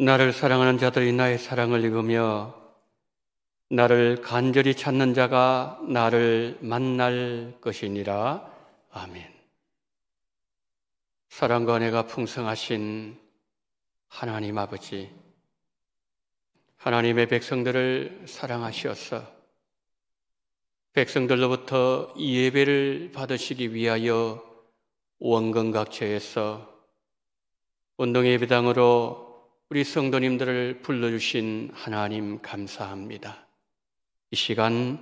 나를 사랑하는 자들이 나의 사랑을 읽으며 나를 간절히 찾는 자가 나를 만날 것이니라. 아멘. 사랑과 은혜가 풍성하신 하나님 아버지, 하나님의 백성들을 사랑하시어서 백성들로부터 예배를 받으시기 위하여 원근각처에서 운동예배당으로 우리 성도님들을 불러주신 하나님 감사합니다. 이 시간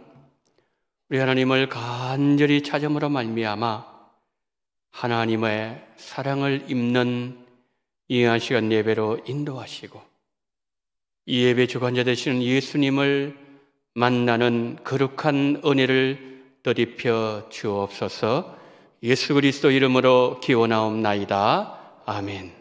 우리 하나님을 간절히 찾음으로 말미암아 하나님의 사랑을 입는 이 시간 예배로 인도하시고 이 예배 주관자 되시는 예수님을 만나는 거룩한 은혜를 더입혀 주옵소서. 예수 그리스도 이름으로 기원하옵나이다. 아멘.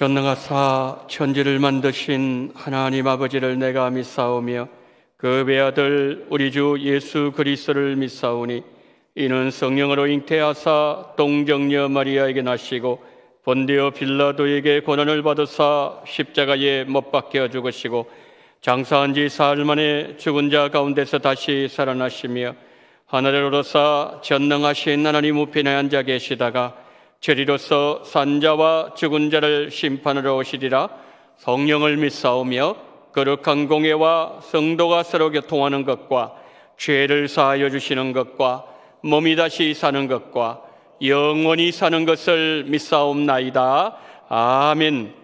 전능하사 천지를 만드신 하나님 아버지를 내가 믿사오며 그 외아들 우리 주 예수 그리스도를 믿사오니 이는 성령으로 잉태하사 동정녀 마리아에게 나시고 본디오 빌라도에게 고난을 받으사 십자가에 못 박혀 죽으시고 장사한 지 사흘 만에 죽은 자 가운데서 다시 살아나시며 하늘에 오르사 전능하신 하나님 우편에 앉아 계시다가 저리로서 산자와 죽은 자를 심판하러 오시리라. 성령을 믿사오며 거룩한 공예와 성도가 서로 교통하는 것과 죄를 사하여 주시는 것과 몸이 다시 사는 것과 영원히 사는 것을 믿사옵나이다. 아멘.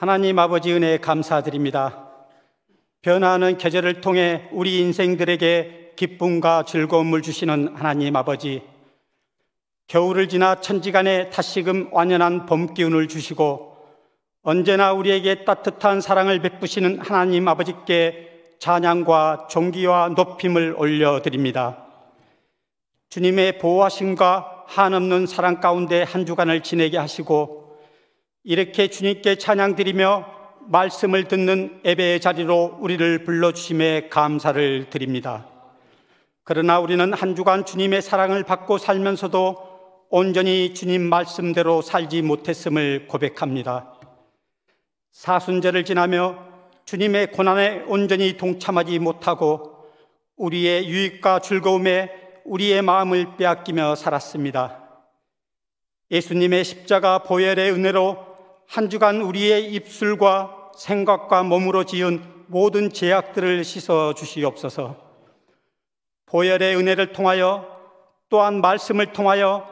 하나님 아버지 은혜 감사드립니다. 변화하는 계절을 통해 우리 인생들에게 기쁨과 즐거움을 주시는 하나님 아버지, 겨울을 지나 천지간에 다시금 완연한 봄 기운을 주시고 언제나 우리에게 따뜻한 사랑을 베푸시는 하나님 아버지께 찬양과 존귀와 높임을 올려드립니다. 주님의 보호하심과 한없는 사랑 가운데 한 주간을 지내게 하시고 이렇게 주님께 찬양드리며 말씀을 듣는 예배의 자리로 우리를 불러주심에 감사를 드립니다. 그러나 우리는 한 주간 주님의 사랑을 받고 살면서도 온전히 주님 말씀대로 살지 못했음을 고백합니다. 사순절을 지나며 주님의 고난에 온전히 동참하지 못하고 우리의 유익과 즐거움에 우리의 마음을 빼앗기며 살았습니다. 예수님의 십자가 보혈의 은혜로 한 주간 우리의 입술과 생각과 몸으로 지은 모든 죄악들을 씻어 주시옵소서. 보혈의 은혜를 통하여 또한 말씀을 통하여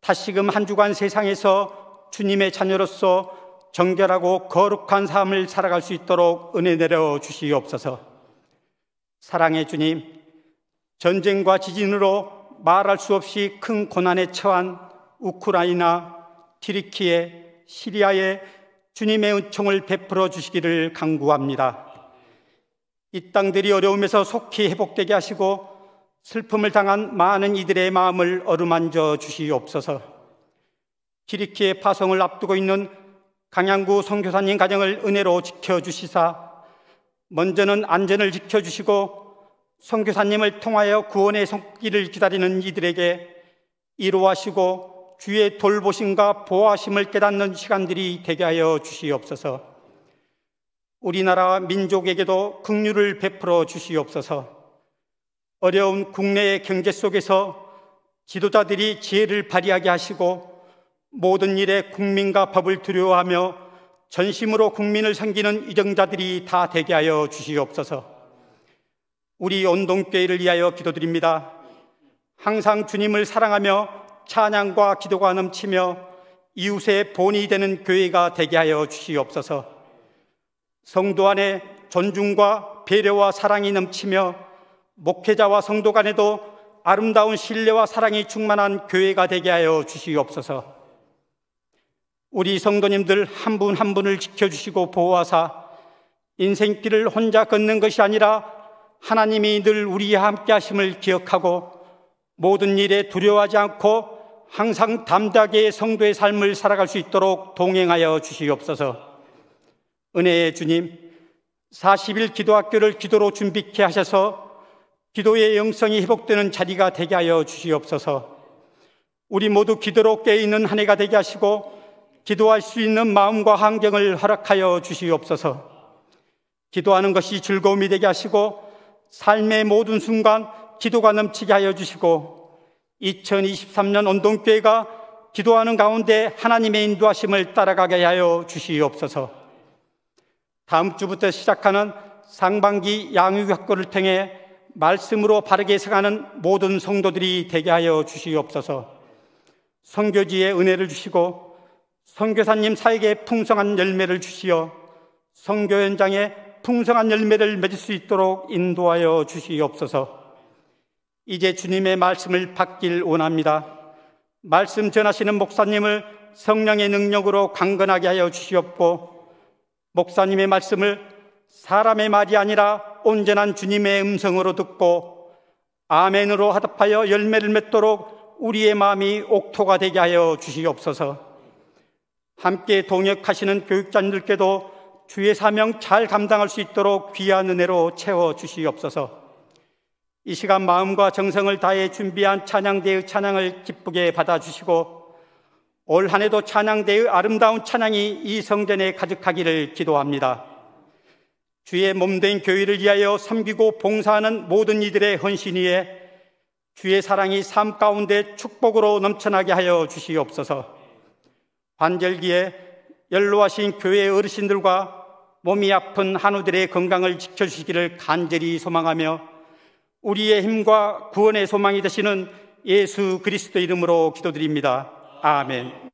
다시금 한 주간 세상에서 주님의 자녀로서 정결하고 거룩한 삶을 살아갈 수 있도록 은혜 내려 주시옵소서. 사랑의 주님, 전쟁과 지진으로 말할 수 없이 큰 고난에 처한 우크라이나, 튀르키예, 시리아에 주님의 은총을 베풀어 주시기를 간구합니다. 이 땅들이 어려움에서 속히 회복되게 하시고 슬픔을 당한 많은 이들의 마음을 어루만져 주시옵소서. 튀르키예 파송을 앞두고 있는 강양구 선교사님 가정을 은혜로 지켜주시사 먼저는 안전을 지켜주시고 선교사님을 통하여 구원의 손길을 기다리는 이들에게 위로하시고 주의 돌보심과 보호하심을 깨닫는 시간들이 되게 하여 주시옵소서. 우리나라와 민족에게도 긍휼을 베풀어 주시옵소서. 어려운 국내의 경제 속에서 지도자들이 지혜를 발휘하게 하시고 모든 일에 국민과 법을 두려워하며 전심으로 국민을 섬기는 이정자들이 다 되게 하여 주시옵소서. 우리 온동교회를 위하여 기도드립니다. 항상 주님을 사랑하며 찬양과 기도가 넘치며 이웃의 본이 되는 교회가 되게 하여 주시옵소서. 성도 안에 존중과 배려와 사랑이 넘치며 목회자와 성도 간에도 아름다운 신뢰와 사랑이 충만한 교회가 되게 하여 주시옵소서. 우리 성도님들 한 분 한 분을 지켜주시고 보호하사 인생길을 혼자 걷는 것이 아니라 하나님이 늘 우리와 함께 하심을 기억하고 모든 일에 두려워하지 않고 항상 담대하게 성도의 삶을 살아갈 수 있도록 동행하여 주시옵소서. 은혜의 주님, 40일 기도학교를 기도로 준비케 하셔서 기도의 영성이 회복되는 자리가 되게 하여 주시옵소서. 우리 모두 기도로 깨어있는 한 해가 되게 하시고 기도할 수 있는 마음과 환경을 허락하여 주시옵소서. 기도하는 것이 즐거움이 되게 하시고 삶의 모든 순간 기도가 넘치게 하여 주시고 2023년 온동교회가 기도하는 가운데 하나님의 인도하심을 따라가게 하여 주시옵소서. 다음 주부터 시작하는 상반기 양육학교를 통해 말씀으로 바르게 서가는 모든 성도들이 되게 하여 주시옵소서. 선교지에 은혜를 주시고 선교사님 사에게 풍성한 열매를 주시어 선교 현장에 풍성한 열매를 맺을 수 있도록 인도하여 주시옵소서. 이제 주님의 말씀을 받길 원합니다. 말씀 전하시는 목사님을 성령의 능력으로 강건하게 하여 주시옵고 목사님의 말씀을 사람의 말이 아니라 온전한 주님의 음성으로 듣고 아멘으로 화답하여 열매를 맺도록 우리의 마음이 옥토가 되게 하여 주시옵소서. 함께 동역하시는 교육자님들께도 주의 사명 잘 감당할 수 있도록 귀한 은혜로 채워 주시옵소서. 이 시간 마음과 정성을 다해 준비한 찬양대의 찬양을 기쁘게 받아주시고 올 한 해도 찬양대의 아름다운 찬양이 이 성전에 가득하기를 기도합니다. 주의 몸된 교회를 위하여 섬기고 봉사하는 모든 이들의 헌신 위에 주의 사랑이 삶 가운데 축복으로 넘쳐나게 하여 주시옵소서. 환절기에 연로하신 교회 어르신들과 몸이 아픈 한우들의 건강을 지켜주시기를 간절히 소망하며 우리의 힘과 구원의 소망이 되시는 예수 그리스도 이름으로 기도드립니다. 아멘.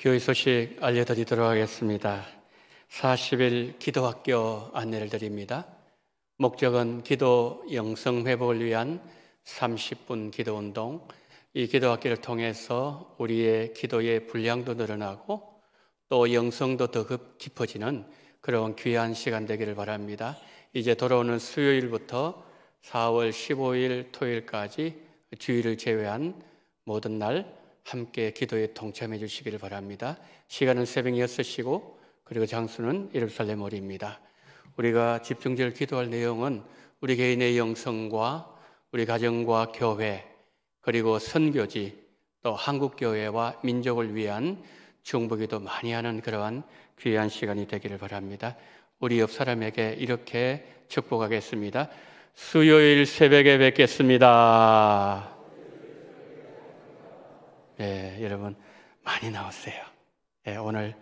교회 소식 알려드리도록 하겠습니다. 40일 기도학교 안내를 드립니다. 목적은 기도 영성 회복을 위한 30분 기도운동, 이 기도학교를 통해서 우리의 기도의 분량도 늘어나고 또 영성도 더 깊어지는 그런 귀한 시간 되기를 바랍니다. 이제 돌아오는 수요일부터 4월 15일 토요일까지 주일을 제외한 모든 날 함께 기도에 동참해 주시기를 바랍니다. 시간은 새벽 6시고 그리고 장소는 예루살렘 올입니다. 우리가 집중적으로 기도할 내용은 우리 개인의 영성과 우리 가정과 교회 그리고 선교지 또 한국교회와 민족을 위한 중보기도 많이 하는 그러한 귀한 시간이 되기를 바랍니다. 우리 옆 사람에게 이렇게 축복하겠습니다. 수요일 새벽에 뵙겠습니다. 네, 여러분 많이 나오세요. 네, 오늘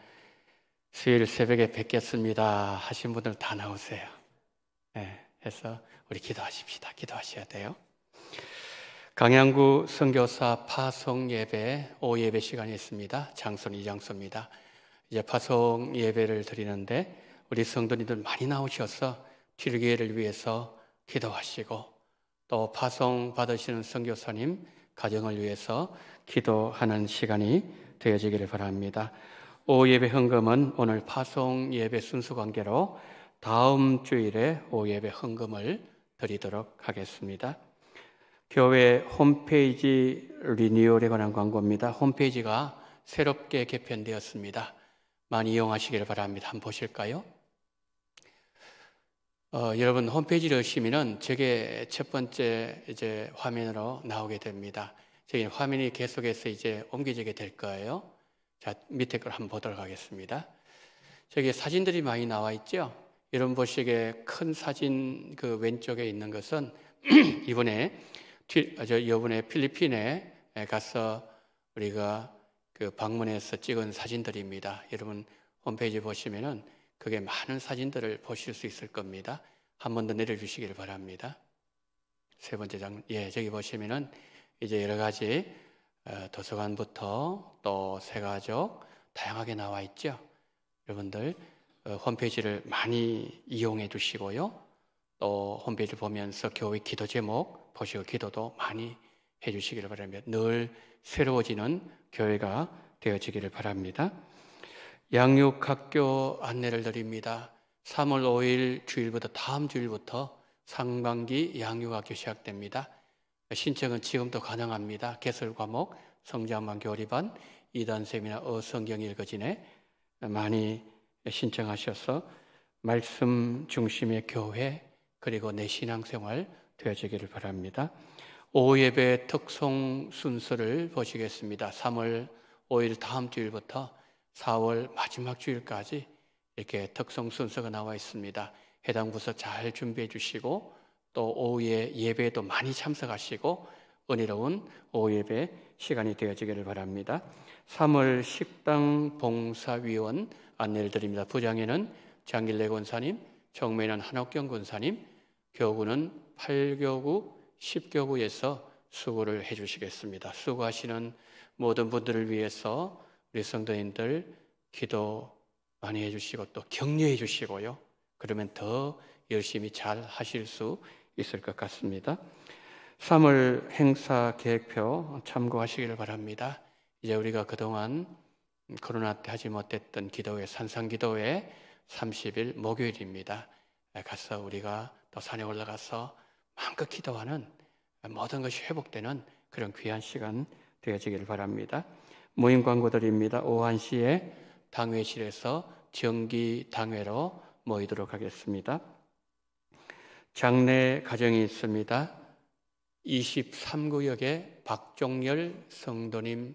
수요일 새벽에 뵙겠습니다 하신 분들 다 나오세요. 네, 해서 우리 기도하십시다. 기도하셔야 돼요. 강양구 선교사 파송 예배 오후 예배 시간이 있습니다. 장소는 이 장소입니다. 이제 파송 예배를 드리는데 우리 성도님들 많이 나오셔서 튀르기회를 위해서 기도하시고 또 파송 받으시는 선교사님 가정을 위해서 기도하는 시간이 되어지기를 바랍니다. 오후 예배 헌금은 오늘 파송 예배 순서 관계로 다음 주일에 오후 예배 헌금을 드리도록 하겠습니다. 교회 홈페이지 리뉴얼에 관한 광고입니다. 홈페이지가 새롭게 개편되었습니다. 많이 이용하시기를 바랍니다. 한번 보실까요? 여러분 홈페이지를 오시면은 저게 첫 번째 이제 화면으로 나오게 됩니다. 저기 화면이 계속해서 이제 옮겨지게 될 거예요. 자, 밑에 걸 한번 보도록 하겠습니다. 저기 사진들이 많이 나와 있죠? 여러분 보시기에 큰 사진 그 왼쪽에 있는 것은 이번에 필리핀에 가서 우리가 그 방문해서 찍은 사진들입니다. 여러분 홈페이지 보시면은 그게 많은 사진들을 보실 수 있을 겁니다. 한 번 더 내려주시기를 바랍니다. 세 번째 장, 저기 보시면은 이제 여러 가지 도서관부터 또 새가족 다양하게 나와 있죠. 여러분들 홈페이지를 많이 이용해 주시고요. 또 홈페이지를 보면서 교회 기도 제목 보시고 기도도 많이 해 주시기를 바랍니다. 늘 새로워지는 교회가 되어지기를 바랍니다. 양육학교 안내를 드립니다. 3월 5일 주일부터 다음 주일부터 상반기 양육학교 시작됩니다. 신청은 지금도 가능합니다. 개설 과목, 성장반 교리반, 2단 세미나 성경 읽어지네 많이 신청하셔서 말씀 중심의 교회 그리고 내 신앙생활 되어지기를 바랍니다. 오후 예배 특송 순서를 보시겠습니다. 3월 5일 다음 주일부터 4월 마지막 주일까지 이렇게 특송 순서가 나와 있습니다. 해당 부서 잘 준비해 주시고 또 오후에 예배에도 많이 참석하시고 은혜로운 오후 예배 시간이 되어지기를 바랍니다. 3월 식당 봉사위원 안내를 드립니다. 부장에는 장길래 권사님, 총무에는 한옥경 권사님, 교구는 8교구, 10교구에서 수고를 해 주시겠습니다. 수고하시는 모든 분들을 위해서 우리 성도님들 기도 많이 해주시고 또 격려해 주시고요. 그러면 더 열심히 잘 하실 수 있을 것 같습니다. 3월 행사 계획표 참고하시기를 바랍니다. 이제 우리가 그동안 코로나 때 하지 못했던 기도회, 산상기도회 30일 목요일입니다. 가서 우리가 또 산에 올라가서 마음껏 기도하는 모든 것이 회복되는 그런 귀한 시간 되어지기를 바랍니다. 모임 광고드립니다. 오후 1시에 당회실에서 정기 당회로 모이도록 하겠습니다. 장례 가정이 있습니다. 23구역에 박종열 성도님의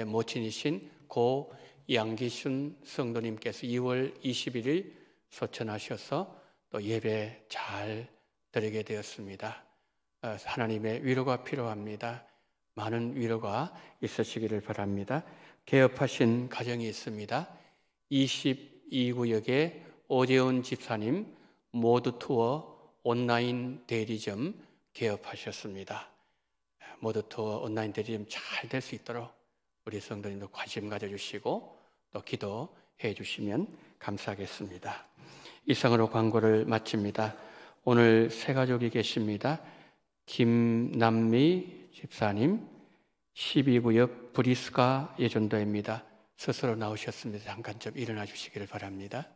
모친이신 고 양기순 성도님께서 2월 21일 소천하셔서 또 예배 잘 드리게 되었습니다. 하나님의 위로가 필요합니다. 많은 위로가 있으시기를 바랍니다. 개업하신 가정이 있습니다. 22구역에 오재훈 집사님 모두 투어 온라인 대리점 개업하셨습니다. 모두 투어 온라인 대리점 잘 될 수 있도록 우리 성도님도 관심 가져주시고 또 기도해 주시면 감사하겠습니다. 이상으로 광고를 마칩니다. 오늘 세 가족이 계십니다. 김남미 집사님, 12구역 브리스가 예전도입니다. 스스로 나오셨습니다. 잠깐 좀 일어나 주시기를 바랍니다.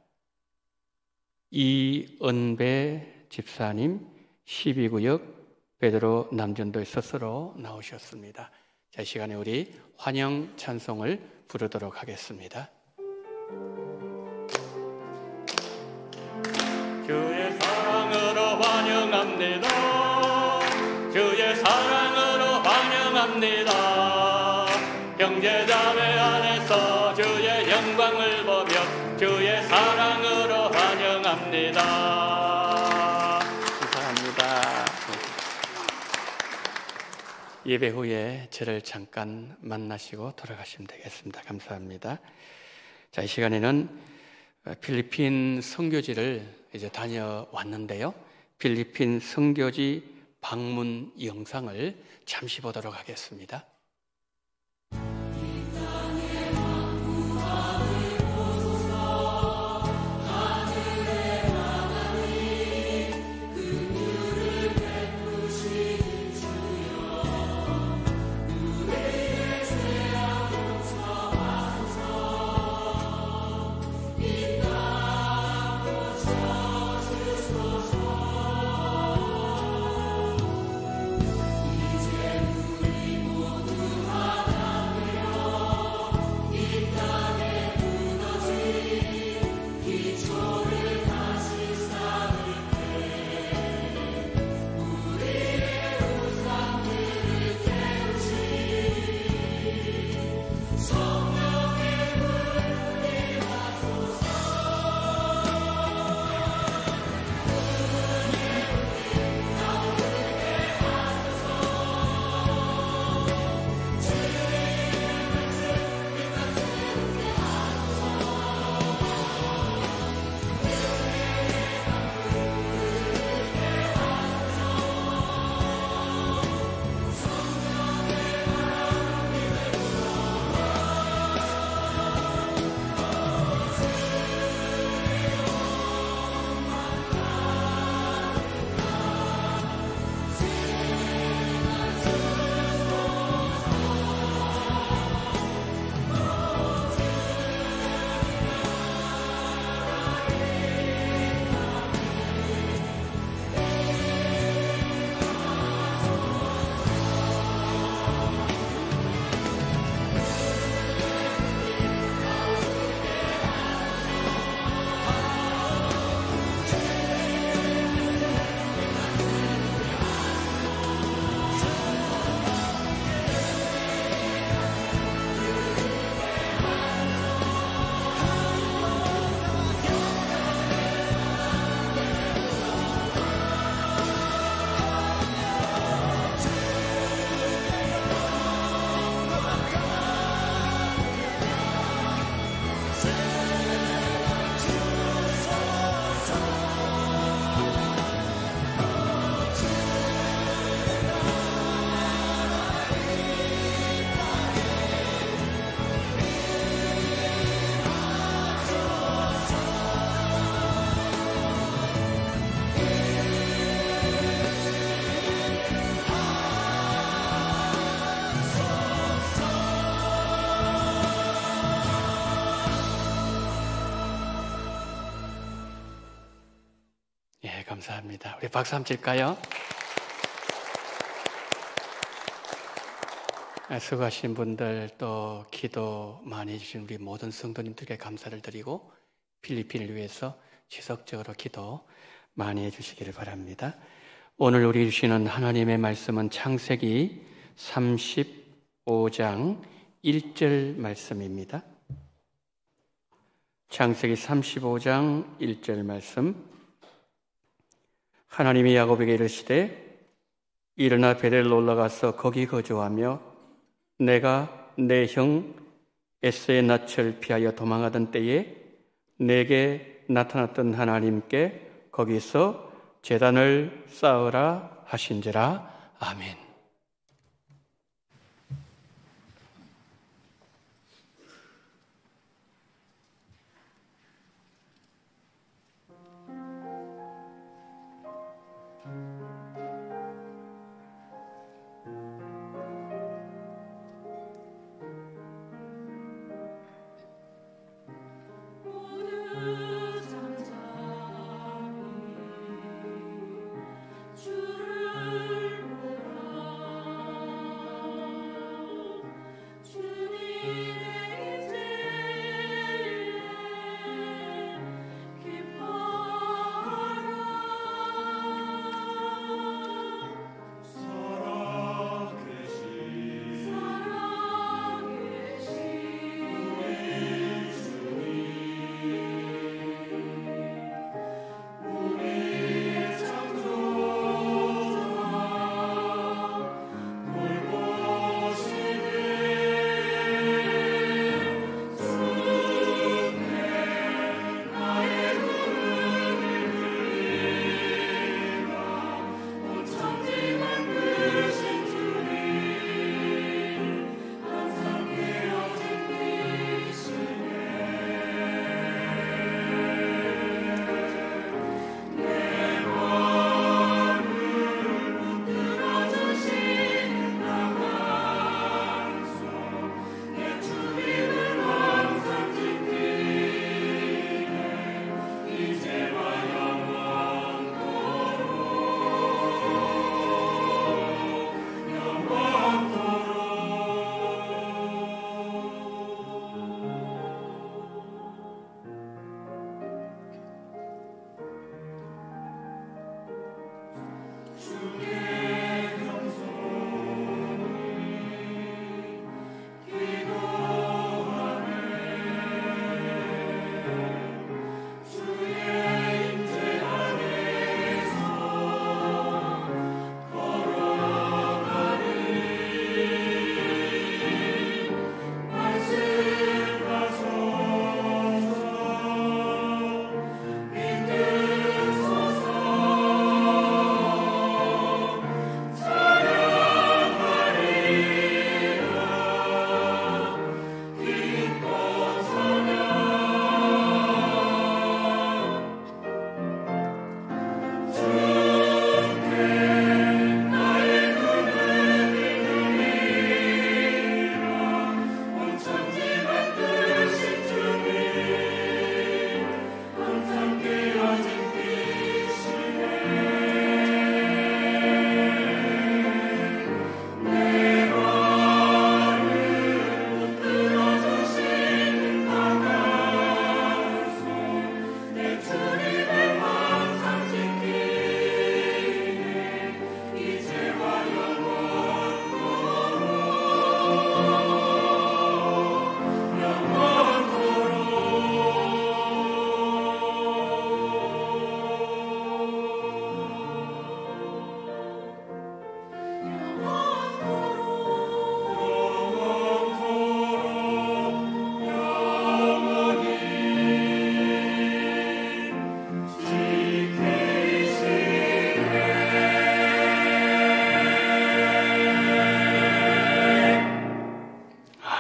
이은배 집사님, 12구역 베드로 남전도에 스스로 나오셨습니다. 자, 이 시간에 우리 환영 찬송을 부르도록 하겠습니다. 주의 사랑으로 환영합니다. 주의 사랑으로 환영합니다. 형제자매 안에서 주의 영광을 보며 주의 사랑으로 환영합니다. 감사합니다. 예배 후에 저를 잠깐 만나시고 돌아가시면 되겠습니다. 감사합니다. 자, 이 시간에는 필리핀 선교지를 이제 다녀왔는데요. 필리핀 선교지 방문 영상을 잠시 보도록 하겠습니다. 감사합니다. 우리 박수 한번 칠까요? 수고하신 분들, 또 기도 많이 해주신 우리 모든 성도님들께 감사를 드리고 필리핀을 위해서 지속적으로 기도 많이 해주시기를 바랍니다. 오늘 우리 주시는 하나님의 말씀은 창세기 35장 1절 말씀입니다. 창세기 35장 1절 말씀. 하나님이 야곱에게 이르시되 일어나 베델로 올라가서 거기 거주하며 내가 내 형 에서의 낯을 피하여 도망하던 때에 내게 나타났던 하나님께 거기서 제단을 쌓으라 하신지라. 아멘.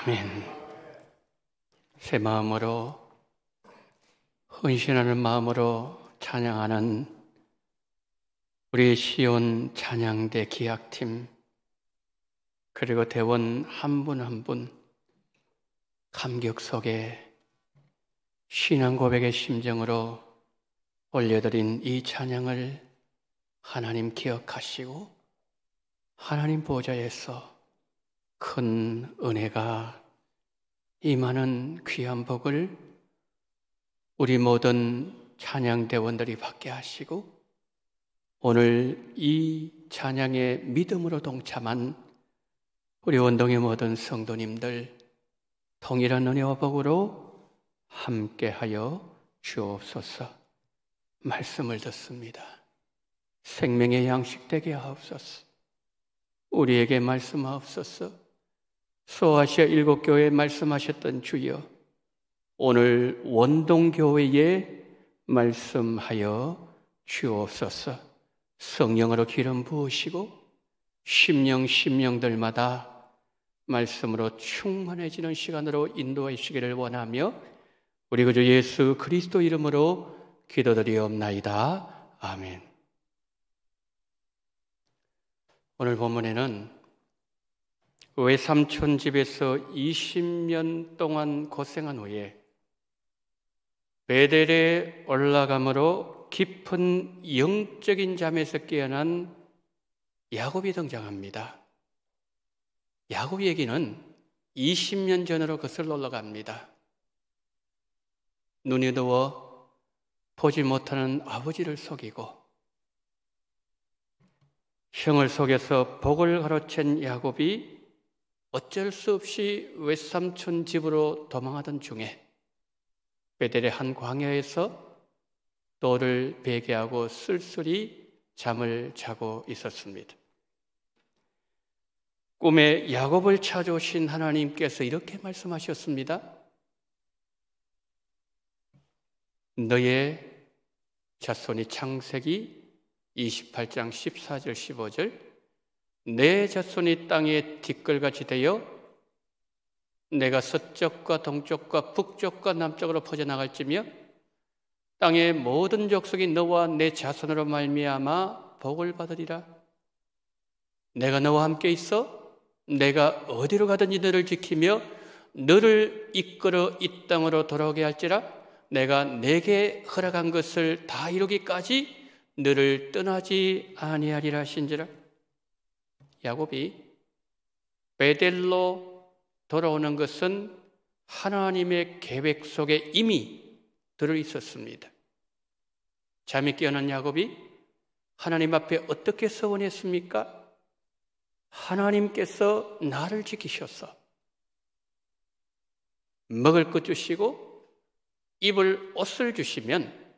아멘. 새 마음으로 헌신하는 마음으로 찬양하는 우리 시온 찬양대 기악팀, 그리고 대원 한 분 한 분 감격 속에 신앙 고백의 심정으로 올려드린 이 찬양을 하나님 기억하시고 하나님 보좌에서 큰 은혜가 임하는 귀한 복을 우리 모든 찬양대원들이 받게 하시고, 오늘 이 찬양에 믿음으로 동참한 우리 원동의 모든 성도님들 동일한 은혜와 복으로 함께하여 주옵소서. 말씀을 듣습니다. 생명의 양식 되게 하옵소서. 우리에게 말씀하옵소서. 소아시아 7교회에 말씀하셨던 주여, 오늘 원동교회에 말씀하여 주옵소서. 성령으로 기름 부으시고 심령들마다 말씀으로 충만해지는 시간으로 인도해 주시기를 원하며 우리 구주 예수 그리스도 이름으로 기도드리옵나이다. 아멘. 오늘 본문에는 외삼촌 집에서 20년 동안 고생한 후에 베델에 올라감으로 깊은 영적인 잠에서 깨어난 야곱이 등장합니다. 야곱 얘기는 20년 전으로 거슬러 올라갑니다. 눈이 더워 보지 못하는 아버지를 속이고 형을 속여서 복을 가로챈 야곱이 어쩔 수 없이 외삼촌 집으로 도망하던 중에 베델의 한 광야에서 돌을 베개하고 쓸쓸히 잠을 자고 있었습니다. 꿈에 야곱을 찾아오신 하나님께서 이렇게 말씀하셨습니다. 너의 자손이, 창세기 28장 14절 15절, 내 자손이 땅에 티끌같이 되어 내가 서쪽과 동쪽과 북쪽과 남쪽으로 퍼져나갈지며 땅의 모든 족속이 너와 내 자손으로 말미암아 복을 받으리라. 내가 너와 함께 있어 내가 어디로 가든지 너를 지키며 너를 이끌어 이 땅으로 돌아오게 할지라. 내가 내게 허락한 것을 다 이루기까지 너를 떠나지 아니하리라 하신지라. 야곱이 베델로 돌아오는 것은 하나님의 계획 속에 이미 들어 있었습니다. 잠이 깨어난 야곱이 하나님 앞에 어떻게 서원했습니까? 하나님께서 나를 지키셔서 먹을 것 주시고 입을 옷을 주시면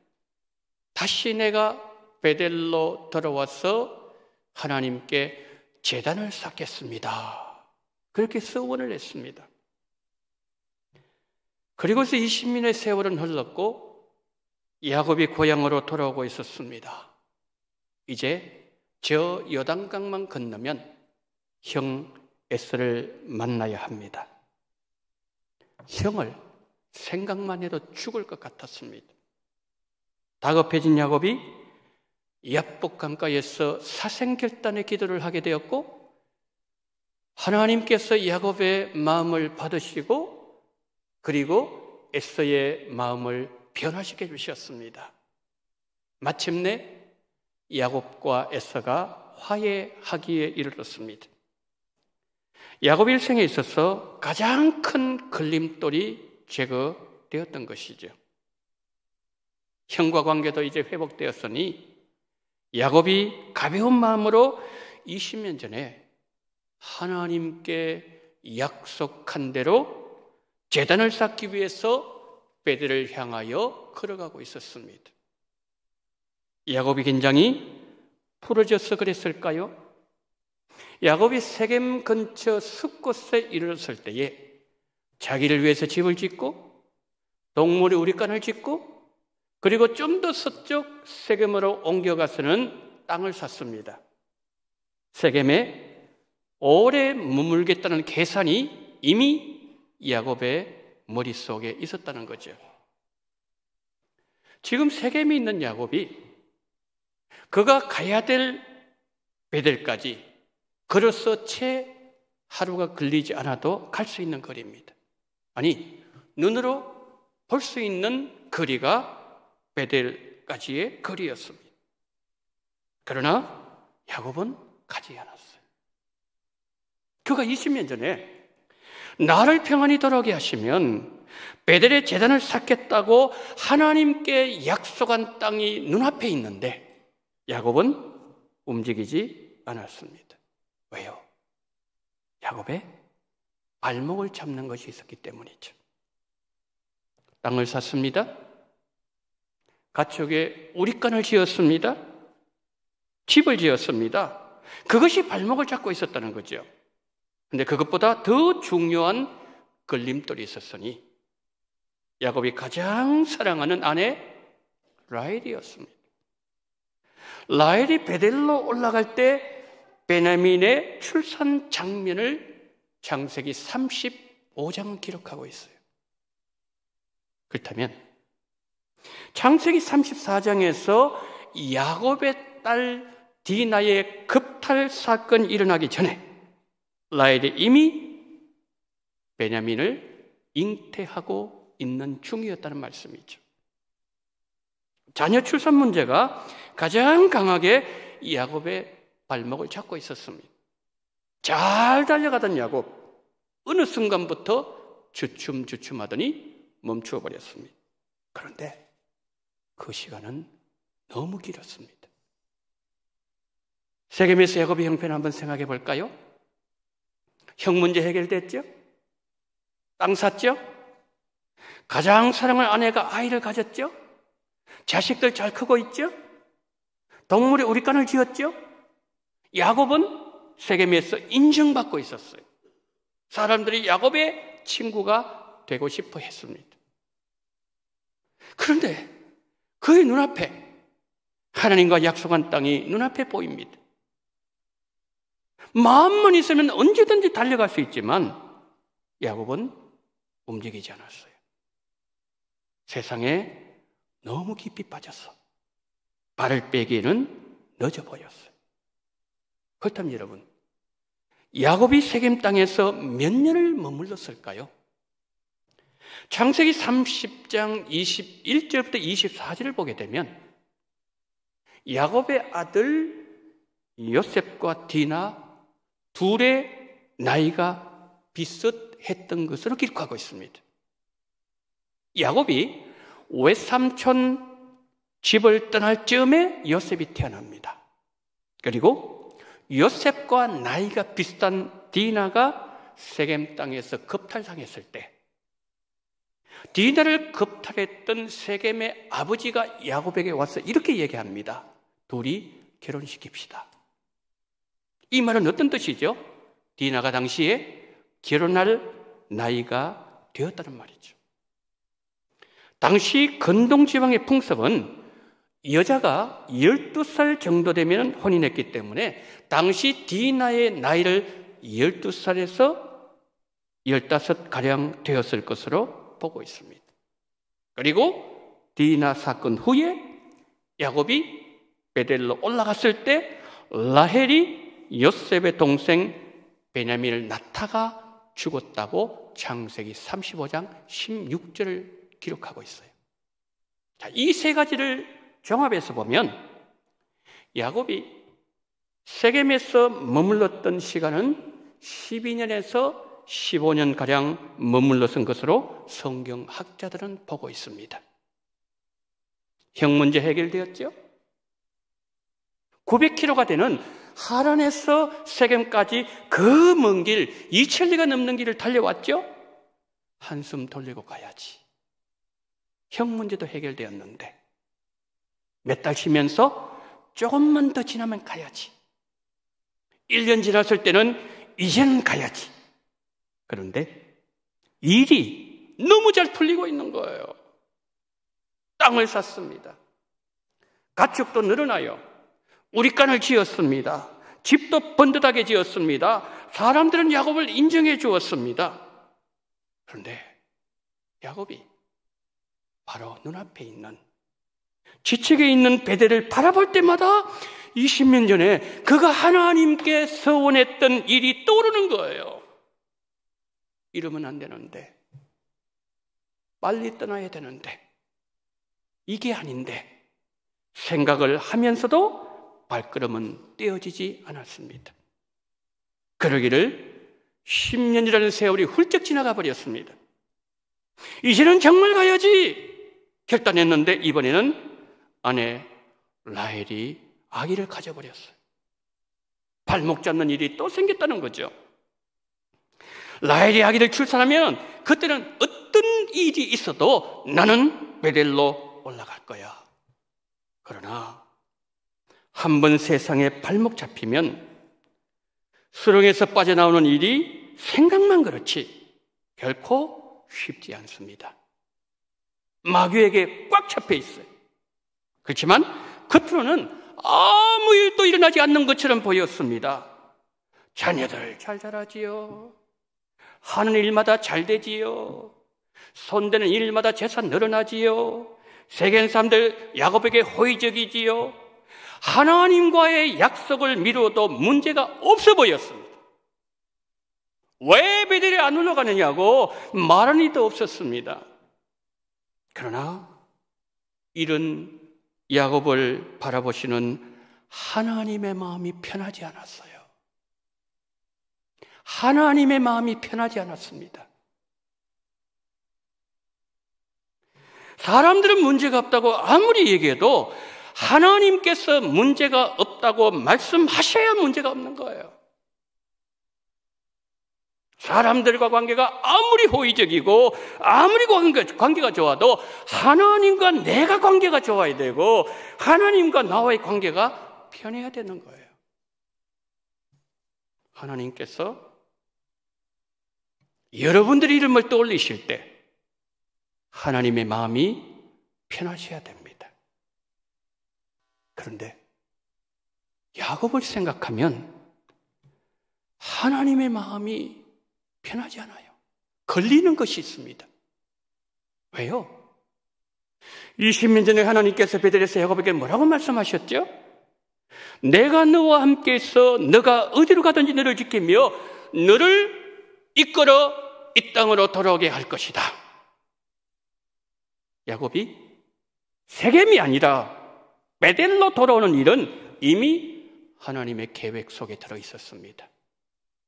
다시 내가 베델로 돌아와서 하나님께 제단을 쌓겠습니다. 그렇게 서원을 했습니다. 그리고서 20년의 세월은 흘렀고 야곱이 고향으로 돌아오고 있었습니다. 이제 저 요단강만 건너면 형 에서를 만나야 합니다. 형을 생각만 해도 죽을 것 같았습니다. 다급해진 야곱이 야복 강가에서 사생결단의 기도를 하게 되었고, 하나님께서 야곱의 마음을 받으시고 그리고 에서의 마음을 변화시켜 주셨습니다. 마침내 야곱과 에서가 화해하기에 이르렀습니다. 야곱 일생에 있어서 가장 큰 걸림돌이 제거되었던 것이죠. 형과 관계도 이제 회복되었으니 야곱이 가벼운 마음으로 20년 전에 하나님께 약속한 대로 제단을 쌓기 위해서 베델을 향하여 걸어가고 있었습니다. 야곱의 긴장이 풀어져서 그랬을까요? 야곱이 세겜 근처 숲곳에 이르렀을 때에 자기를 위해서 집을 짓고 동물의 우리간을 짓고 그리고 좀 더 서쪽 세겜으로 옮겨가서는 땅을 샀습니다. 세겜에 오래 머물겠다는 계산이 이미 야곱의 머릿속에 있었다는 거죠. 지금 세겜에 있는 야곱이 그가 가야 될 베델까지 걸어서 채 하루가 걸리지 않아도 갈 수 있는 거리입니다. 아니, 눈으로 볼 수 있는 거리가 베델까지의 거리였습니다. 그러나 야곱은 가지 않았어요. 그가 20년 전에 나를 평안히 돌아오게 하시면 베델의 제단을 쌓겠다고 하나님께 약속한 땅이 눈앞에 있는데 야곱은 움직이지 않았습니다. 왜요? 야곱의 발목을 잡는 것이 있었기 때문이죠. 땅을 샀습니다. 가축에 우리간을 지었습니다. 집을 지었습니다. 그것이 발목을 잡고 있었다는 거죠. 근데 그것보다 더 중요한 걸림돌이 있었으니 야곱이 가장 사랑하는 아내 라헬이었습니다. 라헬이 베델로 올라갈 때 베냐민의 출산 장면을 창세기 35장은 기록하고 있어요. 그렇다면 창세기 34장에서 야곱의 딸 디나의 급탈 사건이 일어나기 전에 라헬이 이미 베냐민을 잉태하고 있는 중이었다는 말씀이죠. 자녀 출산 문제가 가장 강하게 야곱의 발목을 잡고 있었습니다. 잘 달려가던 야곱, 어느 순간부터 주춤주춤하더니 멈추어 버렸습니다. 그런데 그 시간은 너무 길었습니다. 세겜에서 야곱의 형편 한번 생각해 볼까요? 형 문제 해결됐죠? 땅 샀죠? 가장 사랑하는 아내가 아이를 가졌죠? 자식들 잘 크고 있죠? 동물의 우리간을 지었죠? 야곱은 세겜에서 인정받고 있었어요. 사람들이 야곱의 친구가 되고 싶어 했습니다. 그런데 그의 눈앞에 하나님과 약속한 땅이 눈앞에 보입니다. 마음만 있으면 언제든지 달려갈 수 있지만 야곱은 움직이지 않았어요. 세상에 너무 깊이 빠져서 발을 빼기에는 늦어 보였어요. 그렇다면 여러분, 야곱이 세겜 땅에서 몇 년을 머물렀을까요? 창세기 30장 21절부터 24절을 보게 되면 야곱의 아들 요셉과 디나 둘의 나이가 비슷했던 것으로 기록하고 있습니다. 야곱이 외삼촌 집을 떠날 즈음에 요셉이 태어납니다. 그리고 요셉과 나이가 비슷한 디나가 세겜 땅에서 겁탈당했을 때 디나를 겁탈했던 세겜의 아버지가 야곱에게 와서 이렇게 얘기합니다. 둘이 결혼시킵시다. 이 말은 어떤 뜻이죠? 디나가 당시에 결혼할 나이가 되었다는 말이죠. 당시 건동지방의 풍습은 여자가 12살 정도 되면 혼인했기 때문에 당시 디나의 나이를 12살에서 15가량 되었을 것으로 보고 있습니다. 그리고 디나 사건 후에 야곱이 베델로 올라갔을 때 라헬이 요셉의 동생 베냐민을 낳다가 죽었다고 창세기 35장 16절을 기록하고 있어요. 자, 이 세 가지를 종합해서 보면 야곱이 세겜에서 머물렀던 시간은 12년에서 15년가량 머물렀던 것으로 성경학자들은 보고 있습니다. 형 문제 해결되었죠? 900km가 되는 하란에서 세겜까지 그 먼 길, 2000리가 넘는 길을 달려왔죠? 한숨 돌리고 가야지. 형 문제도 해결되었는데 몇 달 쉬면서 조금만 더 지나면 가야지. 1년 지났을 때는 이제는 가야지. 그런데 일이 너무 잘 풀리고 있는 거예요. 땅을 샀습니다. 가축도 늘어나요. 우리간을 지었습니다. 집도 번듯하게 지었습니다. 사람들은 야곱을 인정해 주었습니다. 그런데 야곱이 바로 눈앞에 있는, 지책에 있는 베델을 바라볼 때마다 20년 전에 그가 하나님께 서원했던 일이 떠오르는 거예요. 이러면 안 되는데, 빨리 떠나야 되는데, 이게 아닌데 생각을 하면서도 발걸음은 떼어지지 않았습니다. 그러기를 10년이라는 세월이 훌쩍 지나가 버렸습니다. 이제는 정말 가야지 결단했는데 이번에는 아내 라헬이 아기를 가져버렸어요. 발목 잡는 일이 또 생겼다는 거죠. 라헬이 아기를 출산하면 그때는 어떤 일이 있어도 나는 베델로 올라갈 거야. 그러나 한번 세상에 발목 잡히면 수렁에서 빠져나오는 일이 생각만 그렇지 결코 쉽지 않습니다. 마귀에게 꽉 잡혀 있어요. 그렇지만 겉으로는 아무 일도 일어나지 않는 것처럼 보였습니다. 자녀들 잘 자라지요. 하는 일마다 잘 되지요. 손대는 일마다 재산 늘어나지요. 세계 사람들 야곱에게 호의적이지요. 하나님과의 약속을 미루어도 문제가 없어 보였습니다. 왜 베델에 안 올라가느냐고 말하는 이도 없었습니다. 그러나 이런 야곱을 바라보시는 하나님의 마음이 편하지 않았어요. 하나님의 마음이 편하지 않았습니다. 사람들은 문제가 없다고 아무리 얘기해도 하나님께서 문제가 없다고 말씀하셔야 문제가 없는 거예요. 사람들과 관계가 아무리 호의적이고 아무리 관계가 좋아도 하나님과 내가 관계가 좋아야 되고 하나님과 나와의 관계가 편해야 되는 거예요. 하나님께서 여러분들의 이름을 떠올리실 때 하나님의 마음이 편하셔야 됩니다. 그런데 야곱을 생각하면 하나님의 마음이 편하지 않아요. 걸리는 것이 있습니다. 왜요? 20년 전에 하나님께서 베델에서 야곱에게 뭐라고 말씀하셨죠? 내가 너와 함께 있어 너가 어디로 가든지 너를 지키며 너를 이끌어 이 땅으로 돌아오게 할 것이다. 야곱이 세겜이 아니라 베델로 돌아오는 일은 이미 하나님의 계획 속에 들어있었습니다.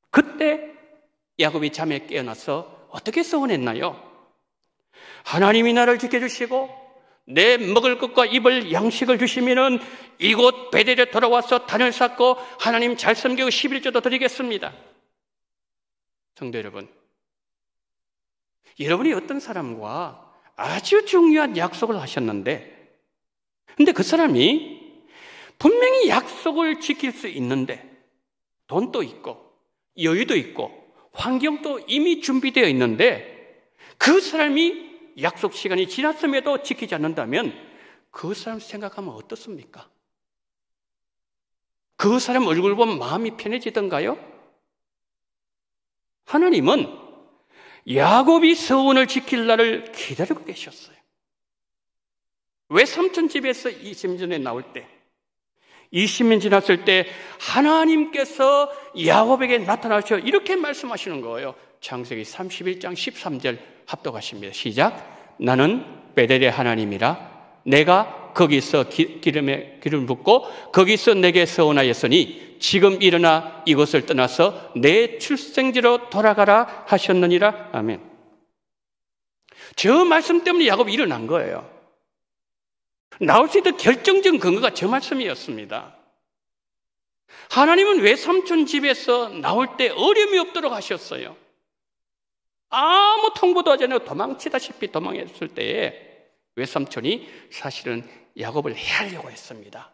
그때 야곱이 잠에 깨어나서 어떻게 서원했나요? 하나님이 나를 지켜주시고 내 먹을 것과 입을 양식을 주시면은 이곳 베델에 돌아와서 단을 쌓고 하나님 잘 섬기고 11조도 드리겠습니다. 성도 여러분, 여러분이 어떤 사람과 아주 중요한 약속을 하셨는데, 근데 그 사람이 분명히 약속을 지킬 수 있는데 돈도 있고 여유도 있고 환경도 이미 준비되어 있는데 그 사람이 약속 시간이 지났음에도 지키지 않는다면 그 사람 생각하면 어떻습니까? 그 사람 얼굴 보면 마음이 편해지던가요? 하나님은 야곱이 서원을 지킬 날을 기다리고 계셨어요. 왜 삼촌 집에서 20년 전에 나올 때 20년 지났을 때 하나님께서 야곱에게 나타나셔 이렇게 말씀하시는 거예요. 창세기 31장 13절 합독하십니다. 시작. 나는 베델의 하나님이라 내가 거기서 기름을 붓고 거기서 내게 서원하였으니 지금 일어나 이곳을 떠나서 내 출생지로 돌아가라 하셨느니라. 아멘. 저 말씀 때문에 야곱이 일어난 거예요. 나올 수 있던 결정적인 근거가 저 말씀이었습니다. 하나님은 외삼촌 집에서 나올 때 어려움이 없도록 하셨어요. 아무 통보도 하지 않고 도망치다시피 도망했을 때에 외삼촌이 사실은 야곱을 해하려고 했습니다.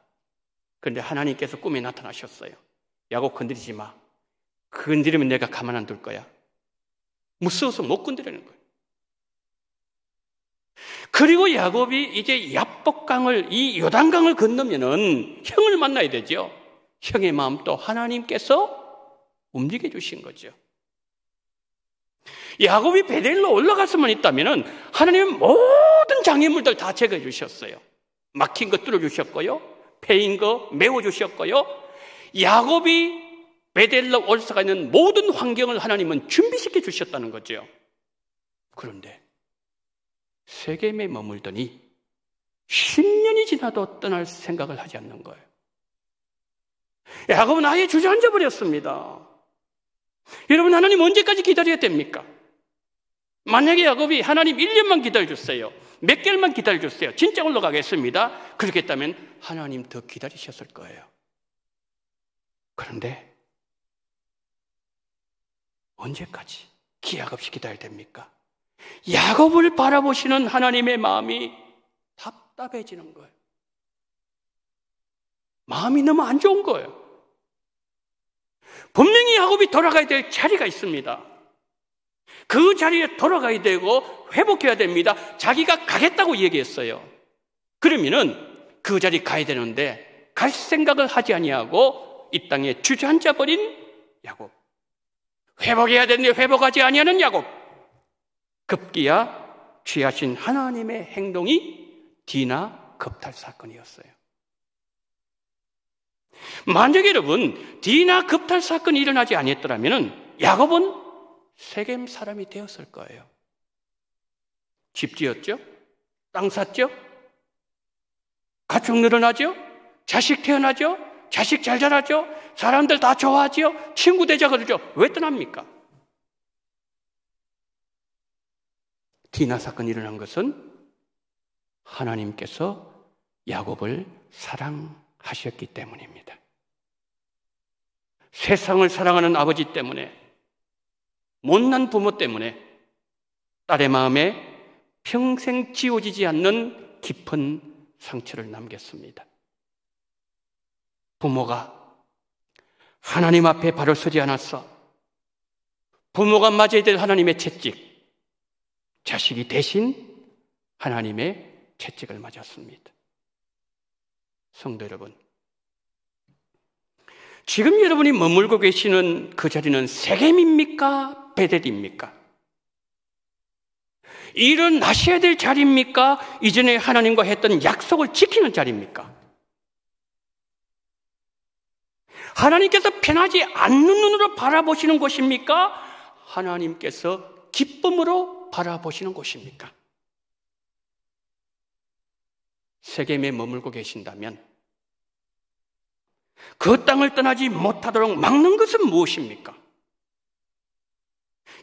그런데 하나님께서 꿈에 나타나셨어요. 야곱 건드리지 마. 건드리면 내가 가만 안 둘 거야. 무서워서 못 건드리는 거예요. 그리고 야곱이 이제 야복강을 이 요단강을 건너면은 형을 만나야 되죠. 형의 마음도 하나님께서 움직여 주신 거죠. 야곱이 베델로 올라갔으면 있다면 하나님은 모든 장애물들 다 제거해 주셨어요. 막힌 거 뚫어주셨고요, 패인 거 메워주셨고요, 야곱이 베델로 올라가 있는 모든 환경을 하나님은 준비시켜 주셨다는 거죠. 그런데 세겜에 머물더니 10년이 지나도 떠날 생각을 하지 않는 거예요. 야곱은 아예 주저앉아 버렸습니다. 여러분, 하나님 언제까지 기다려야 됩니까? 만약에 야곱이 하나님 1년만 기다려주세요, 몇 개월만 기다려주세요, 진짜 올라가겠습니다, 그렇게 했다면 하나님 더 기다리셨을 거예요. 그런데 언제까지 기약 없이 기다려야 됩니까? 야곱을 바라보시는 하나님의 마음이 답답해지는 거예요. 마음이 너무 안 좋은 거예요. 분명히 야곱이 돌아가야 될 자리가 있습니다. 그 자리에 돌아가야 되고 회복해야 됩니다. 자기가 가겠다고 얘기했어요. 그러면은 그 자리 가야 되는데 갈 생각을 하지 아니하고 이 땅에 주저앉아 버린 야곱. 회복해야 되는데 회복하지 아니하는 야곱. 급기야 취하신 하나님의 행동이 디나 겁탈 사건이었어요. 만약 여러분 디나 겁탈 사건이 일어나지 아니했더라면 야곱은 세겜 사람이 되었을 거예요. 집 지었죠? 땅 샀죠? 가축 늘어나죠? 자식 태어나죠? 자식 잘 자라죠? 사람들 다 좋아하죠? 친구 되자 그러죠? 왜 떠납니까? 디나 사건이 일어난 것은 하나님께서 야곱을 사랑하셨기 때문입니다. 세상을 사랑하는 아버지 때문에, 못난 부모 때문에 딸의 마음에 평생 지워지지 않는 깊은 상처를 남겼습니다. 부모가 하나님 앞에 바로 서지 않았어. 부모가 맞아야 될 하나님의 채찍, 자식이 대신 하나님의 채찍을 맞았습니다. 성도 여러분, 지금 여러분이 머물고 계시는 그 자리는 세겜입니까? 베델입니까? 일어나셔야 될 자리입니까? 이전에 하나님과 했던 약속을 지키는 자리입니까? 하나님께서 편하지 않는 눈으로 바라보시는 곳입니까? 하나님께서 기쁨으로 바라보시는 곳입니까? 세겜에 머물고 계신다면 그 땅을 떠나지 못하도록 막는 것은 무엇입니까?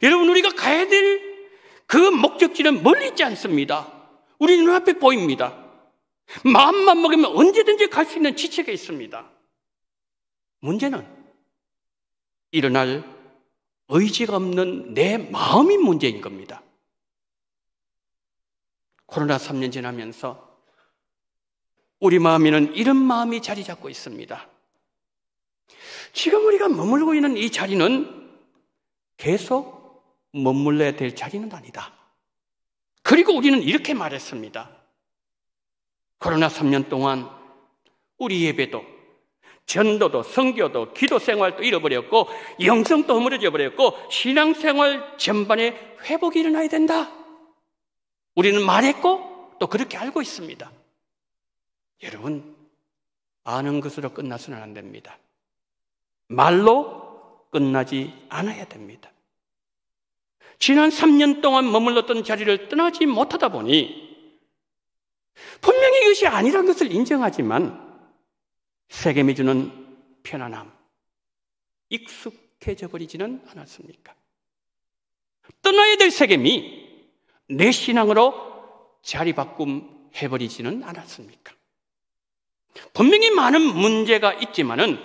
여러분, 우리가 가야 될 그 목적지는 멀리 있지 않습니다. 우리 눈앞에 보입니다. 마음만 먹으면 언제든지 갈 수 있는 지체가 있습니다. 문제는 일어날 의지가 없는 내 마음이 문제인 겁니다. 코로나 3년 지나면서 우리 마음에는 이런 마음이 자리 잡고 있습니다. 지금 우리가 머물고 있는 이 자리는 계속 머물러야 될 자리는 아니다. 그리고 우리는 이렇게 말했습니다. 코로나 3년 동안 우리 예배도, 전도도, 선교도, 기도 생활도 잃어버렸고 영성도 허물어져 버렸고 신앙생활 전반에 회복이 일어나야 된다. 우리는 말했고 또 그렇게 알고 있습니다. 여러분, 아는 것으로 끝나서는 안 됩니다. 말로 끝나지 않아야 됩니다. 지난 3년 동안 머물렀던 자리를 떠나지 못하다 보니 분명히 이것이 아니라는 것을 인정하지만 세겜이 주는 편안함, 익숙해져 버리지는 않았습니까? 떠나야 될 세겜이 내 신앙으로 자리 바꿈 해버리지는 않았습니까? 분명히 많은 문제가 있지만은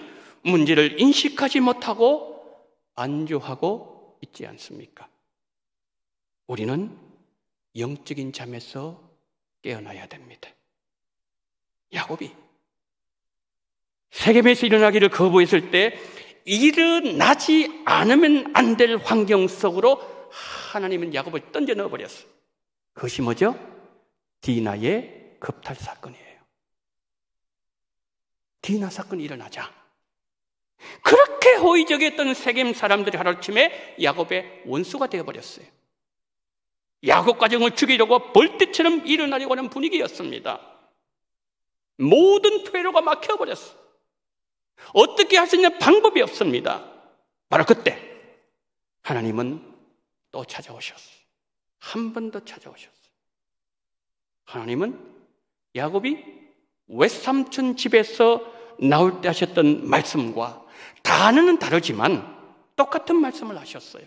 문제를 인식하지 못하고 안주하고 있지 않습니까? 우리는 영적인 잠에서 깨어나야 됩니다. 야곱이 세겜에서 일어나기를 거부했을 때 일어나지 않으면 안 될 환경 속으로 하나님은 야곱을 던져 넣어버렸어요. 그것이 뭐죠? 디나의 겁탈 사건이에요. 디나 사건이 일어나자 그렇게 호의적이었던 세겜 사람들이 하루아침에 야곱의 원수가 되어버렸어요. 야곱 가정을 죽이려고 벌떼처럼 일어나려고 하는 분위기였습니다. 모든 퇴로가 막혀버렸어요. 어떻게 할 수 있는 방법이 없습니다. 바로 그때 하나님은 또 찾아오셨어요. 한 번 더 찾아오셨어요. 하나님은 야곱이 외삼촌 집에서 나올 때 하셨던 말씀과 단어는 다르지만 똑같은 말씀을 하셨어요.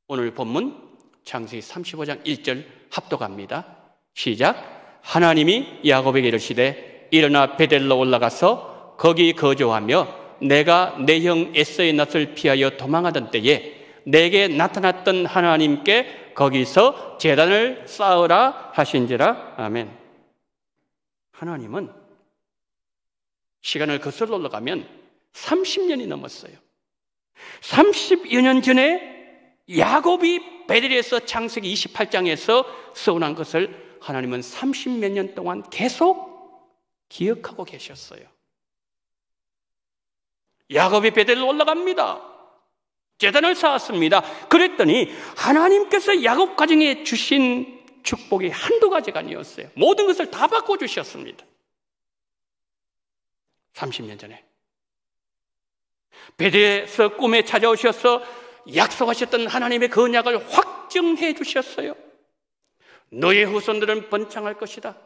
오늘 본문 창세기 35장 1절 합독합니다. 시작. 하나님이 야곱에게 이르시되 일어나 베델로 올라가서 거기 거주하며 내가 내 형 에서의 낯을 피하여 도망하던 때에 내게 나타났던 하나님께 거기서 제단을 쌓으라 하신지라. 아멘. 하나님은 시간을 거슬러 올라가면 30년이 넘었어요. 30여 년 전에 야곱이 베델에서 창세기 28장에서 서운한 것을 하나님은 30몇 년 동안 계속 기억하고 계셨어요. 야곱이 베델로 올라갑니다. 제단을 쌓았습니다. 그랬더니 하나님께서 야곱 가정에 주신 축복이 한두 가지가 아니었어요. 모든 것을 다 바꿔주셨습니다. 30년 전에 베델에서 꿈에 찾아오셔서 약속하셨던 하나님의 그 언약을 확정해 주셨어요. 너의 후손들은 번창할 것이다.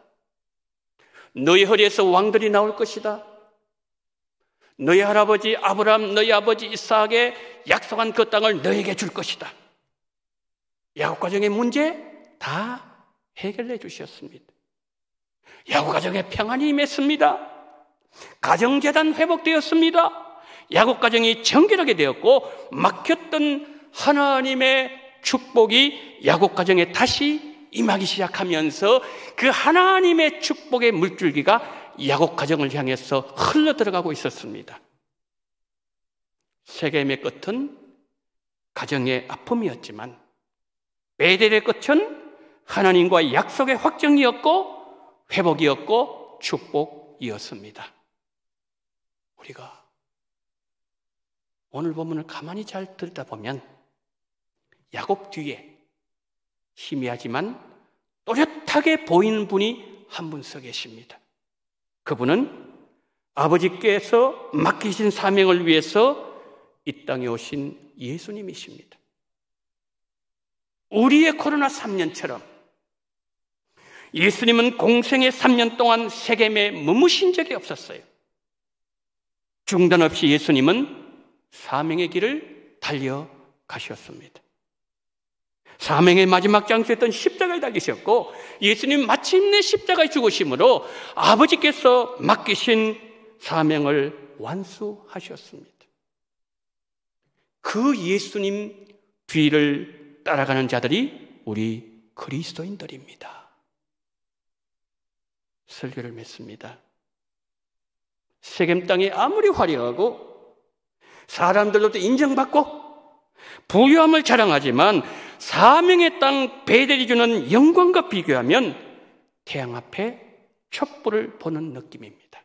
너의 허리에서 왕들이 나올 것이다. 너희 할아버지 아브라함, 너희 아버지 이삭에게 약속한 그 땅을 너에게 줄 것이다. 야곱 가정의 문제 다 해결해 주셨습니다. 야곱 가정에 평안이 임했습니다. 가정재단 회복되었습니다. 야곱 가정이 정결하게 되었고 막혔던 하나님의 축복이 야곱 가정에 다시 임하기 시작하면서 그 하나님의 축복의 물줄기가 야곱 가정을 향해서 흘러들어가고 있었습니다. 세겜의 끝은 가정의 아픔이었지만 베델의 끝은 하나님과 약속의 확정이었고 회복이었고 축복이었습니다. 우리가 오늘 본문을 가만히 잘 들여다보면 야곱 뒤에 희미하지만 또렷하게 보이는 분이 한 분 서 계십니다. 그분은 아버지께서 맡기신 사명을 위해서 이 땅에 오신 예수님이십니다. 우리의 코로나 3년처럼 예수님은 공생의 3년 동안 세겜에 머무신 적이 없었어요. 중단 없이 예수님은 사명의 길을 달려가셨습니다. 사명의 마지막 장소였던 십자가에 달리셨고 예수님 마침내 십자가에 죽으심으로 아버지께서 맡기신 사명을 완수하셨습니다. 그 예수님 뒤를 따라가는 자들이 우리 그리스도인들입니다. 설교를 맺습니다. 세겜 땅이 아무리 화려하고 사람들로부터 인정받고 부유함을 자랑하지만 사명의 땅 베델이 주는 영광과 비교하면 태양 앞에 촛불을 보는 느낌입니다.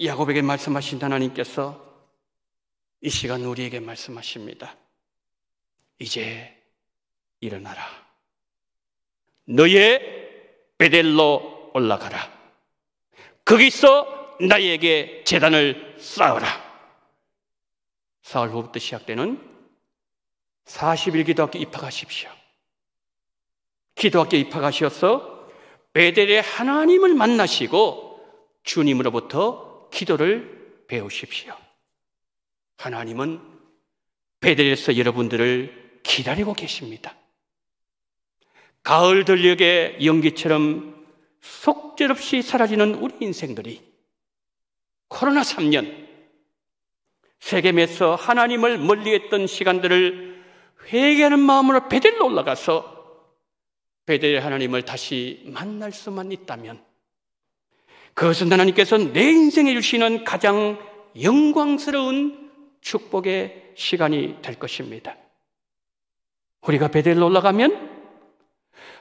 야곱에게 말씀하신 하나님께서 이 시간 우리에게 말씀하십니다. 이제 일어나라. 너의 베델로 올라가라. 거기서 나에게 제단을 쌓으라. 사흘 후부터 시작되는 40일 기도학교 입학하십시오. 기도학교 입학하셔서 베델의 하나님을 만나시고 주님으로부터 기도를 배우십시오. 하나님은 베델에서 여러분들을 기다리고 계십니다. 가을 들녘의 연기처럼 속절없이 사라지는 우리 인생들이 코로나 3년 세겜에서 하나님을 멀리했던 시간들을 회개하는 마음으로 베델로 올라가서 베델의 하나님을 다시 만날 수만 있다면 그것은 하나님께서 내 인생에 주시는 가장 영광스러운 축복의 시간이 될 것입니다. 우리가 베델로 올라가면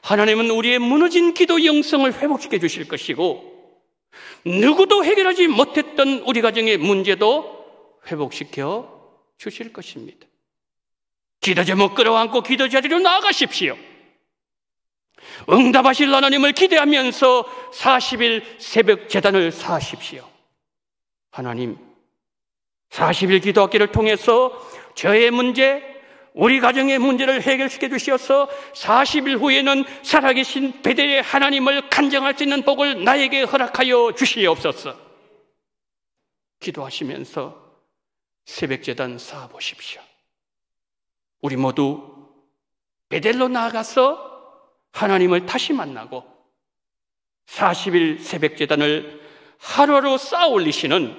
하나님은 우리의 무너진 기도 영성을 회복시켜 주실 것이고 누구도 해결하지 못했던 우리 가정의 문제도 회복시켜 주실 것입니다. 기도 제목 끌어안고 기도 자리로 나아가십시오. 응답하실 하나님을 기대하면서 40일 새벽 제단을 사십시오. 하나님, 40일 기도학기를 통해서 저의 문제, 우리 가정의 문제를 해결시켜 주시어서 40일 후에는 살아계신 베델의 하나님을 간증할 수 있는 복을 나에게 허락하여 주시옵소서. 기도하시면서 새벽 제단 쌓아보십시오. 우리 모두 베델로 나아가서 하나님을 다시 만나고 40일 새벽 제단을 하루하루 쌓아 올리시는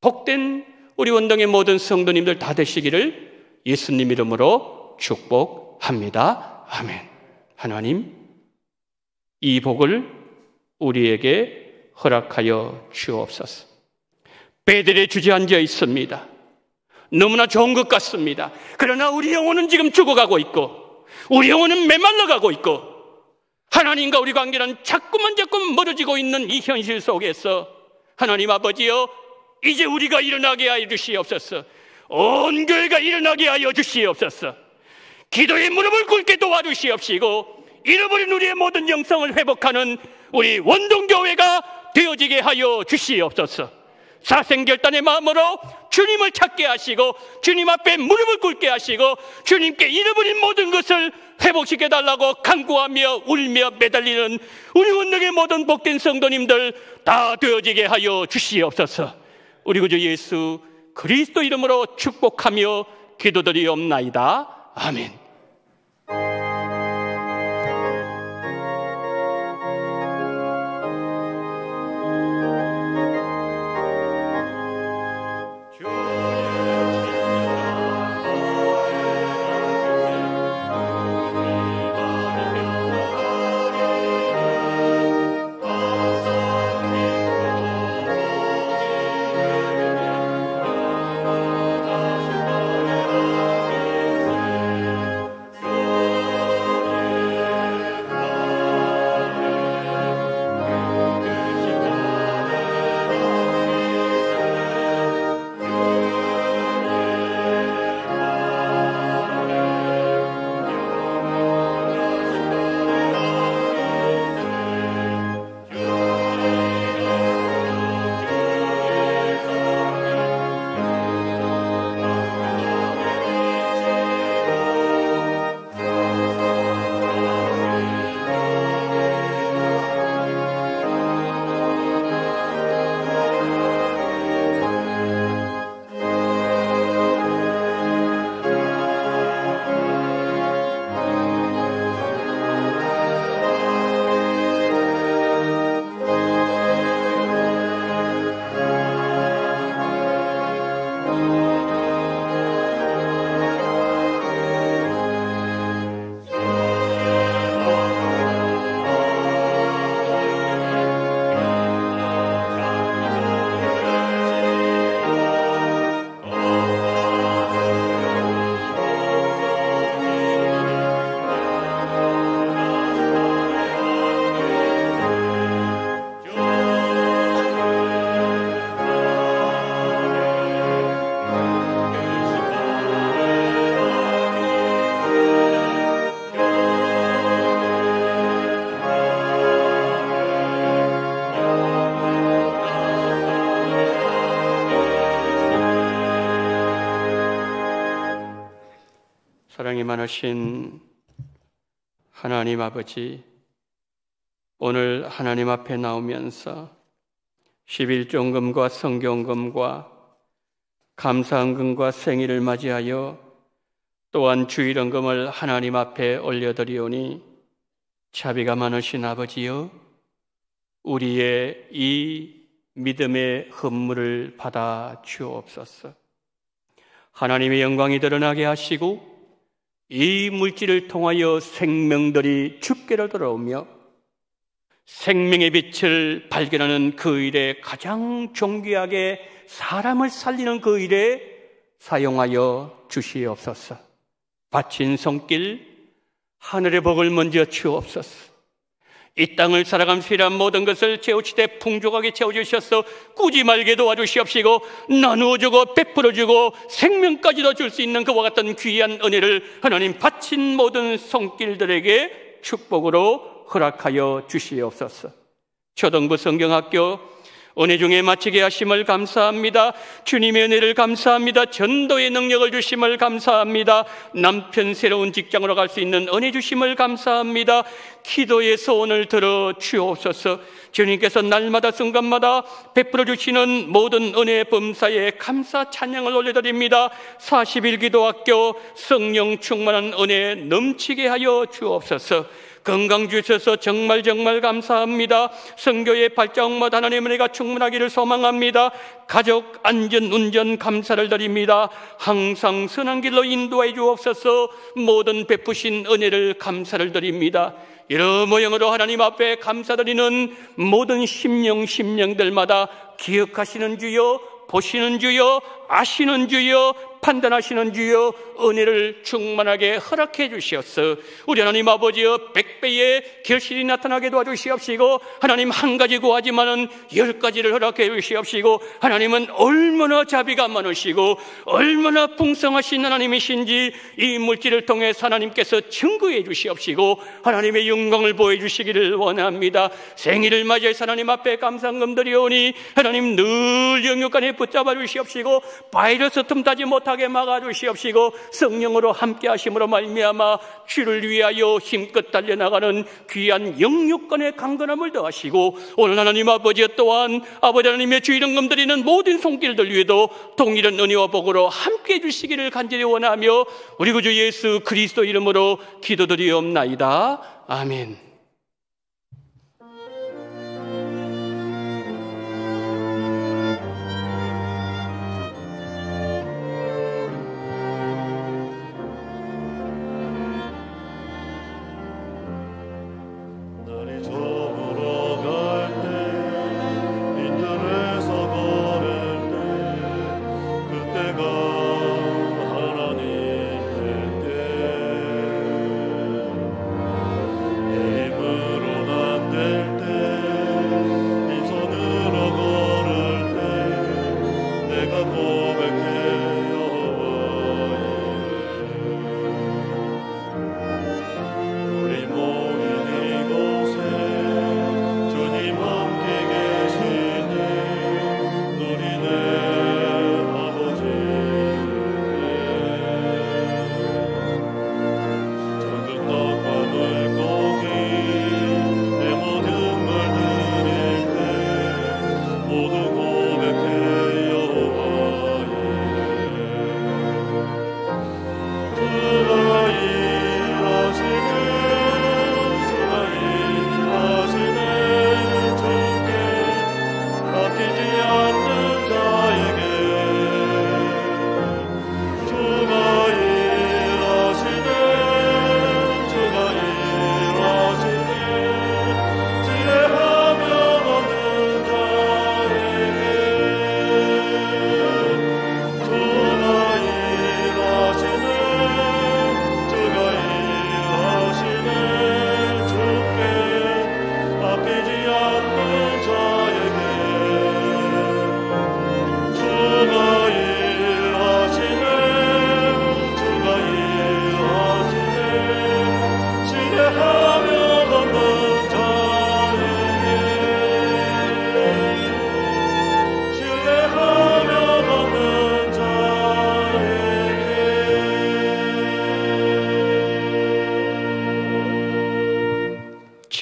복된 우리 원동의 모든 성도님들 다 되시기를 예수님 이름으로 축복합니다. 아멘. 하나님, 이 복을 우리에게 허락하여 주옵소서. 베델에 주저앉아 있습니다. 너무나 좋은 것 같습니다. 그러나 우리 영혼은 지금 죽어가고 있고 우리 영혼은 메말라가고 있고 하나님과 우리 관계는 자꾸만 멀어지고 있는 이 현실 속에서 하나님 아버지여, 이제 우리가 일어나게 하여 주시옵소서. 온 교회가 일어나게 하여 주시옵소서. 기도의 무릎을 꿇게 도와주시옵시고 잃어버린 우리의 모든 영성을 회복하는 우리 원동교회가 되어지게 하여 주시옵소서. 사생결단의 마음으로 주님을 찾게 하시고 주님 앞에 무릎을 꿇게 하시고 주님께 잃어버린 모든 것을 회복시켜달라고 간구하며 울며 매달리는 우리 원능의 모든 복된 성도님들 다 되어지게 하여 주시옵소서. 우리 구주 예수 그리스도 이름으로 축복하며 기도드리옵나이다. 아멘. 사랑이 많으신 하나님 아버지, 오늘 하나님 앞에 나오면서 11조금과 성경금과 감사헌금과 생일을 맞이하여 또한 주일헌금을 하나님 앞에 올려드리오니 자비가 많으신 아버지여, 우리의 이 믿음의 헌물을 받아 주옵소서. 하나님의 영광이 드러나게 하시고 이 물질을 통하여 생명들이 주께로 돌아오며 생명의 빛을 발견하는 그 일에 가장 존귀하게 사람을 살리는 그 일에 사용하여 주시옵소서. 바친 손길 하늘의 복을 먼저 주옵소서. 이 땅을 살아가면서 필요한 모든 것을 채우시되 풍족하게 채워주셔서 꾸지 말게 도와주시옵시고 나누어주고 베풀어주고 생명까지도 줄 수 있는 그와 같은 귀한 은혜를 하나님 바친 모든 손길들에게 축복으로 허락하여 주시옵소서. 초등부 성경학교 은혜 중에 마치게 하심을 감사합니다. 주님의 은혜를 감사합니다. 전도의 능력을 주심을 감사합니다. 남편 새로운 직장으로 갈 수 있는 은혜 주심을 감사합니다. 기도의 소원을 들어 주옵소서. 주님께서 날마다 순간마다 베풀어 주시는 모든 은혜 범사에 감사 찬양을 올려드립니다. 40일 기도학교 성령 충만한 은혜 넘치게 하여 주옵소서. 건강 주셔서 정말 감사합니다. 선교의 발자국마다 하나님의 은혜가 충만하기를 소망합니다. 가족 안전 운전 감사를 드립니다. 항상 선한 길로 인도해 주옵소서. 모든 베푸신 은혜를 감사를 드립니다. 여러 모형으로 하나님 앞에 감사드리는 모든 심령들마다 기억하시는 주여, 보시는 주여, 아시는 주여, 판단하시는 주여, 은혜를 충만하게 허락해 주시옵소서. 우리 하나님 아버지여, 100배의 결실이 나타나게 도와주시옵시고, 하나님 한 가지 구하지만은 10가지를 허락해 주시옵시고, 하나님은 얼마나 자비가 많으시고 얼마나 풍성하신 하나님이신지 이 물질을 통해서 하나님께서 증거해 주시옵시고 하나님의 영광을 보여주시기를 원합니다. 생일을 맞이해서 하나님 앞에 감사금 드리오니 하나님 늘 영육간에 붙잡아 주시옵시고 바이러스 틈타지 못하게 막아주시옵시고 성령으로 함께 하심으로 말미암아 주를 위하여 힘껏 달려나가는 귀한 영육간의 강건함을 더하시고 오늘 하나님 아버지 또한 아버지 하나님의 주 이름 드리는 모든 손길들 위에도 동일한 은혜와 복으로 함께 해주시기를 간절히 원하며 우리 구주 예수 그리스도 이름으로 기도드리옵나이다. 아멘.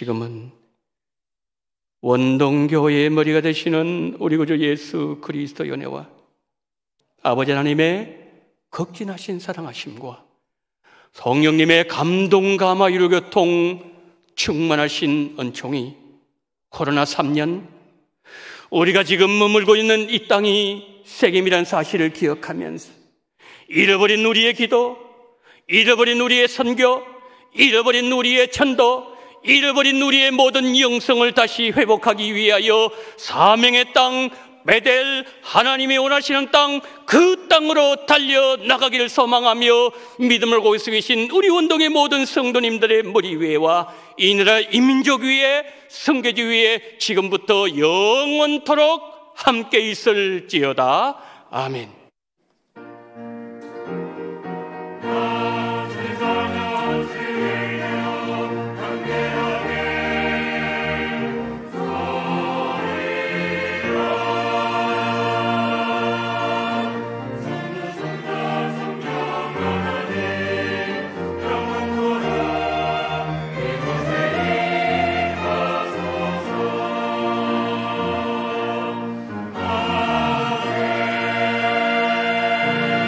지금은 원동교회의 머리가 되시는 우리 구주 예수 그리스도의 은혜와 아버지 하나님의 극진하신 사랑하심과 성령님의 감동 감화 유료교통 충만하신 은총이 코로나 3년 우리가 지금 머물고 있는 이 땅이 세겜이라는 사실을 기억하면서 잃어버린 우리의 기도, 잃어버린 우리의 선교, 잃어버린 우리의 전도, 잃어버린 우리의 모든 영성을 다시 회복하기 위하여 사명의 땅 베델 하나님이 원하시는 땅, 그 땅으로 달려나가기를 소망하며 믿음을 고기서 계신 우리 원동의 모든 성도님들의 머리 위에와 이 나라 이민족 위에, 성교지 위에 지금부터 영원토록 함께 있을지어다. 아멘.